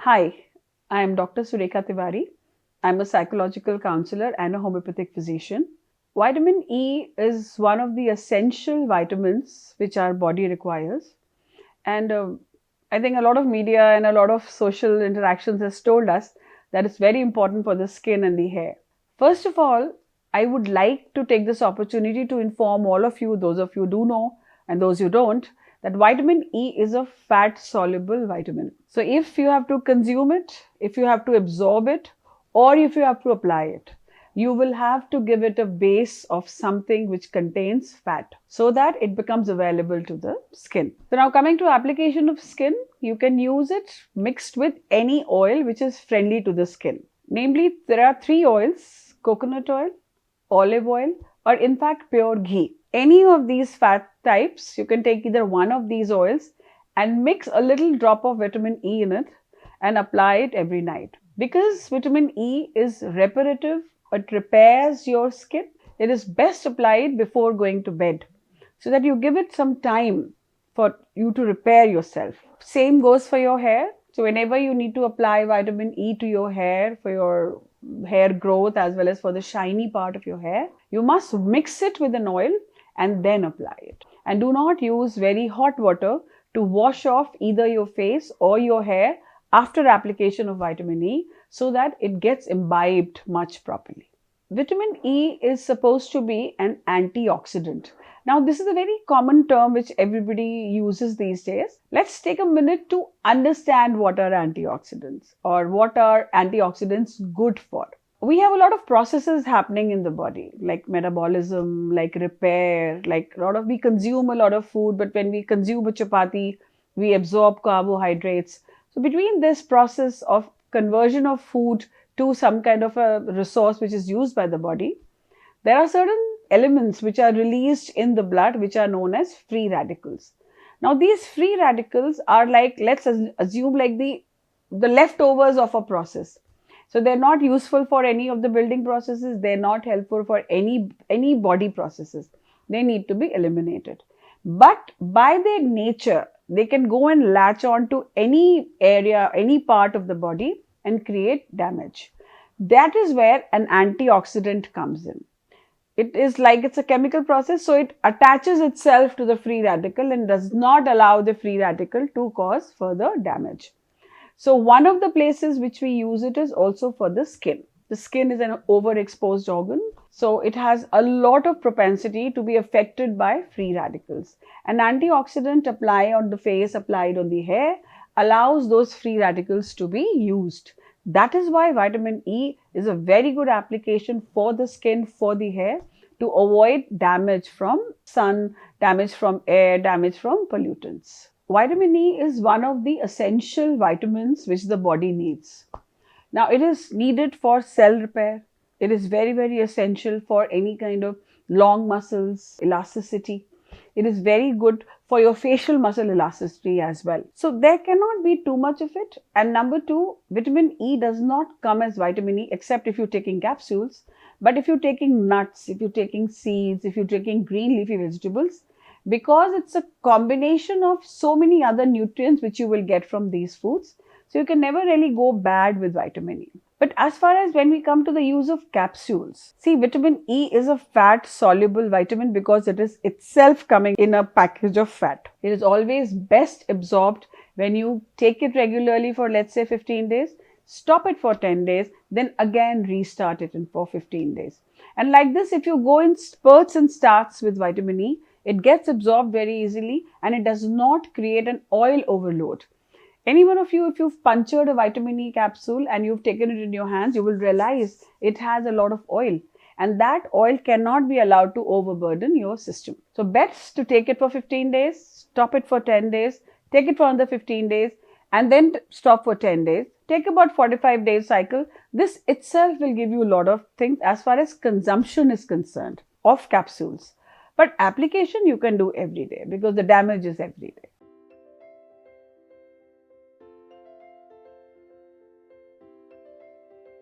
Hi, I am Dr. Surekha Tiwari. I'm a psychological counselor and a homeopathic physician. Vitamin E is one of the essential vitamins which our body requires. And I think a lot of media and a lot of social interactions has told us that it's very important for the skin and the hair. First of all, I would like to take this opportunity to inform all of you, those of you who do know and those who don't, that vitamin E is a fat soluble vitamin. So if you have to consume it, if you have to absorb it, or if you have to apply it, you will have to give it a base of something which contains fat so that it becomes available to the skin. So now coming to application of skin, you can use it mixed with any oil which is friendly to the skin. Namely, there are three oils: coconut oil, olive oil, or in fact pure ghee. Any of these fat types, you can take either one of these oils and mix a little drop of vitamin E in it and apply it every night. Because vitamin E is reparative, it repairs your skin, it is best applied before going to bed so that you give it some time for you to repair yourself. Same goes for your hair. So whenever you need to apply vitamin E to your hair for your hair growth as well as for the shiny part of your hair, you must mix it with an oil and then apply it. And do not use very hot water to wash off either your face or your hair after application of vitamin E so that it gets imbibed much properly. Vitamin E is supposed to be an antioxidant. Now, this is a very common term which everybody uses these days. Let's take a minute to understand what are antioxidants or what are antioxidants good for. We have a lot of processes happening in the body, like metabolism, like repair, like we consume a lot of food, but when we consume a chapati, we absorb carbohydrates. So between this process of conversion of food to some kind of a resource which is used by the body, there are certain elements which are released in the blood which are known as free radicals. Now these free radicals are like, let's assume like the leftovers of a process. So they're not useful for any of the building processes. They're not helpful for any body processes. They need to be eliminated. But by their nature, they can go and latch on to any area, any part of the body and create damage. That is where an antioxidant comes in. It is like it's a chemical process, so it attaches itself to the free radical and does not allow the free radical to cause further damage. So one of the places which we use it is also for the skin. The skin is an overexposed organ, so it has a lot of propensity to be affected by free radicals. An antioxidant applied on the face, applied on the hair, allows those free radicals to be used. That is why vitamin E is a very good application for the skin, for the hair, to avoid damage from sun, damage from air, damage from pollutants. Vitamin E is one of the essential vitamins which the body needs. Now, it is needed for cell repair. It is very, very essential for any kind of long muscles, elasticity. It is very good for your facial muscle elasticity as well. So, there cannot be too much of it. And number two, vitamin E does not come as vitamin E except if you're taking capsules. But if you're taking nuts, if you're taking seeds, if you're taking green leafy vegetables, because it's a combination of so many other nutrients which you will get from these foods, so you can never really go bad with vitamin E. But as far as when we come to the use of capsules, see, vitamin E is a fat soluble vitamin because it is itself coming in a package of fat. It is always best absorbed when you take it regularly for, let's say, 15 days, stop it for 10 days, then again restart it for 15 days. And like this, if you go in spurts and starts with vitamin E, it gets absorbed very easily and it does not create an oil overload. Any one of you, if you've punctured a vitamin E capsule and you've taken it in your hands, you will realize it has a lot of oil. And that oil cannot be allowed to overburden your system. So best to take it for 15 days, stop it for 10 days, take it for another 15 days, and then stop for 10 days. Take about 45 days cycle. This itself will give you a lot of things as far as consumption is concerned of capsules. But application you can do every day because the damage is every day.